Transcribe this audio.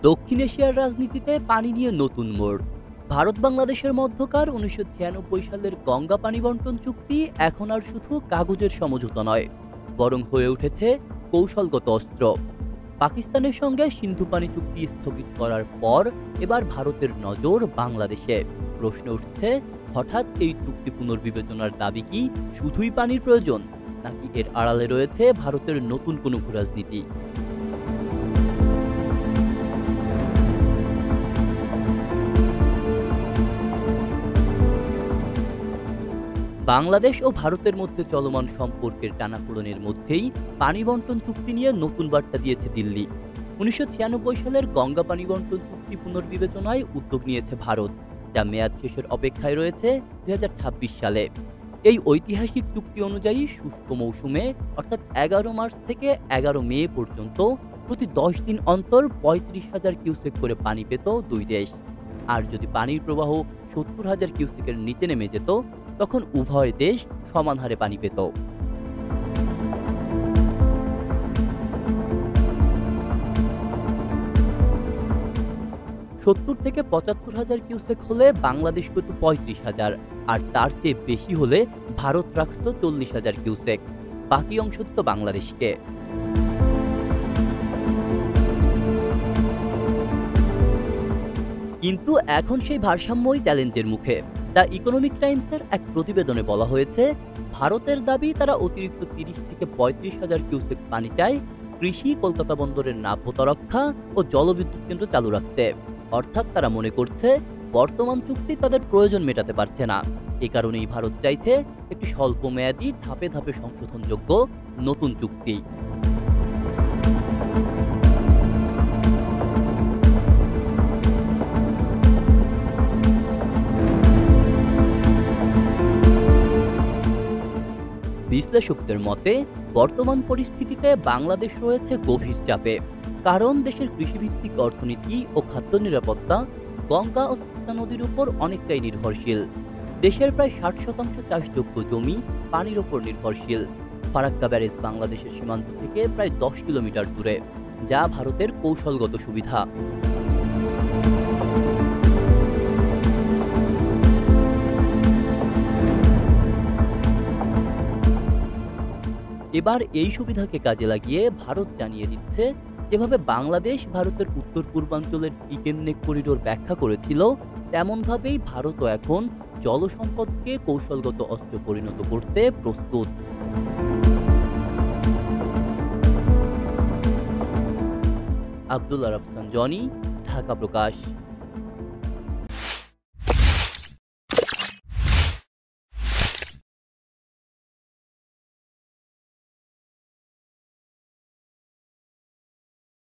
দক্ষিণ এশিয়ার রাজনীতিতে পানি নিয়ে নতুন মোড়। ভারত বাংলাদেশের মধ্যকার ১৯৯৬ সালের গঙ্গা পানি বন্টন চুক্তি এখন আর শুধু কাগজের সমঝোতা নয়, বরং হয়ে উঠেছে কৌশলগত অস্ত্র। পাকিস্তানের সঙ্গে সিন্ধু পানি চুক্তি স্থগিত করার পর এবার ভারতের নজর বাংলাদেশে। প্রশ্ন উঠছে, হঠাৎ এই চুক্তি পুনর্বিবেচনার দাবি কি শুধুই পানির প্রয়োজন, নাকি এর আড়ালে রয়েছে ভারতের নতুন কোনো ভূরাজনীতি? বাংলাদেশ ও ভারতের মধ্যে চলমান সম্পর্কের টানাপোড়েনের মধ্যেই পানি বন্টন চুক্তি নিয়ে নতুন বার্তা দিয়েছে দিল্লি। ১৯৯৬ সালের গঙ্গা পানি বন্টন চুক্তি পুনর্বিবেচনায় উদ্যোগ নিয়েছে ভারত, যা মেয়াদ শেষের অপেক্ষায় রয়েছে ২০২৬ সালে। এই ঐতিহাসিক চুক্তি অনুযায়ী শুষ্ক মৌসুমে অর্থাৎ ১১ মার্চ থেকে ১১ মে পর্যন্ত প্রতি ১০ দিন অন্তর ৩৫,০০০ কিউসেক করে পানি পেত দুই দেশ। আর যদি পানির প্রবাহ ৭০,০০০ কিউসেকের নিচে নেমে যেত, তখন উভয় দেশ সমান হারে পানি পেত। ৭০ থেকে ৭৫,০০০ কিউসেক হলে বাংলাদেশ পেত ৩৫,০০০, আর তার চেয়ে বেশি হলে ভারত রাখত ৪০,০০০ কিউসেক। বাকি অংশ দিত বাংলাদেশকে। কিন্তু এখন সেই ভারসাম্যই চ্যালেঞ্জের মুখে। দ্য ইকোনমিক টাইমসের এক প্রতিবেদনে বলা হয়েছে, ভারতের দাবি তারা অতিরিক্ত ৩০ থেকে ৩৫,০০০ কিউসেক পানি চায় কৃষি, কলকাতা বন্দরের নাব্যতা রক্ষা ও জলবিদ্যুৎ কেন্দ্র চালু রাখতে। অর্থাৎ তারা মনে করছে বর্তমান চুক্তি তাদের প্রয়োজন মেটাতে পারছে না। এ কারণেই ভারত চাইছে একটি স্বল্পমেয়াদী ধাপে ধাপে সংশোধনযোগ্য নতুন চুক্তি। বিশ্লেষকদের মতে, বর্তমান পরিস্থিতিতে বাংলাদেশ রয়েছে গভীর চাপে। কারণ দেশের কৃষিভিত্তিক অর্থনীতি ও খাদ্য নিরাপত্তা গঙ্গা ও তিস্তা নদীর উপর অনেকটাই নির্ভরশীল। দেশের প্রায় ৬০% চাষযোগ্য জমি পানির ওপর নির্ভরশীল। ফারাক্কা ব্যারেজ বাংলাদেশের সীমান্ত থেকে প্রায় ১০ কিলোমিটার দূরে, যা ভারতের কৌশলগত সুবিধা। এবার এই সুবিধাকে কাজে লাগিয়ে ভারত জানিয়ে দিচ্ছে, যেভাবে বাংলাদেশ ভারতের উত্তর পূর্বাঞ্চলের চিকেন নেক করিডোর ব্যাখ্যা করেছিল, তেমনভাবেই ভারতও এখন জলসম্পদকে কৌশলগত অস্ত্রে পরিণত করতে প্রস্তুত। আব্দুল্লাহ রাফসান জনি, ঢাকা প্রকাশ।